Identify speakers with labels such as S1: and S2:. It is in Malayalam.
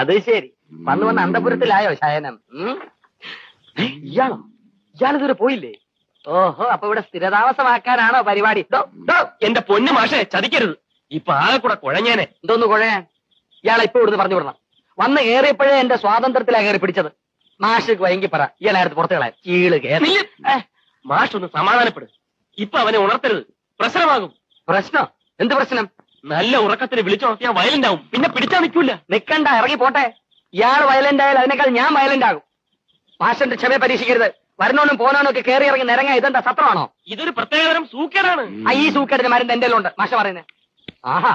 S1: അത് ശരി, വന്ന് അന്തപുരത്തിലായോ ശയനം? ഇയാളോ? ഇയാളിതുവരെ പോയില്ലേ? ഓഹോ, അപ്പൊ ഇവിടെ സ്ഥിരതാമസമാക്കാനാണോ പരിപാടി?
S2: എന്റെ പൊന്നു മാഷെ, ചതിക്കരുത്. ഇപ്പൊ ആകെ കൂടെ കുഴഞ്ഞേനെ.
S1: എന്തോന്ന് കുഴയാൻ? ഇയാളെ ഇപ്പൊ ഇവിടുന്ന് പറഞ്ഞു വിടണം. വന്ന് ഏറിയപ്പോഴേ എന്റെ സ്വാതന്ത്ര്യത്തിലാ കയറി പിടിച്ചത്. മാഷക്ക് വൈകി പറ, ഇയാളായിരുന്നു പുറത്തു കളയാൻ. ചീള് കയറി.
S2: മാഷ് ഒന്ന് സമാധാനപ്പെടും. ഇപ്പൊ അവനെ ഉണർത്തരുത്, പ്രശ്നമാകും.
S1: പ്രശ്നം? എന്ത് പ്രശ്നം?
S2: നല്ല ഉറക്കത്തിന് വിളിച്ചുണർത്തിയാ വയലന്റ് ആവും, പിന്നെ പിടിച്ചാ നിൽക്കൂല.
S1: നിക്കണ്ട, ഇറങ്ങി പോട്ടെ. ഇയാൾ വയലന്റ് ആയാൽ അതിനേക്കാൾ ഞാൻ വയലന്റ് ആകും. മാഷന്റെ ക്ഷമയെ പരീക്ഷിക്കരുത്. വരണോനും പോനാനും ഒക്കെ കയറി ഇറങ്ങി നിരങ്ങ. ഇതെന്താ സത്രമാണോ?
S2: ഇതൊരു പ്രത്യേകതരം സൂക്കേടാണ്.
S1: ഈ സൂക്കേടിന് മരുന്ന് എന്റെ ഉണ്ട്. മാഷ പറയുന്നേ. ആഹാ,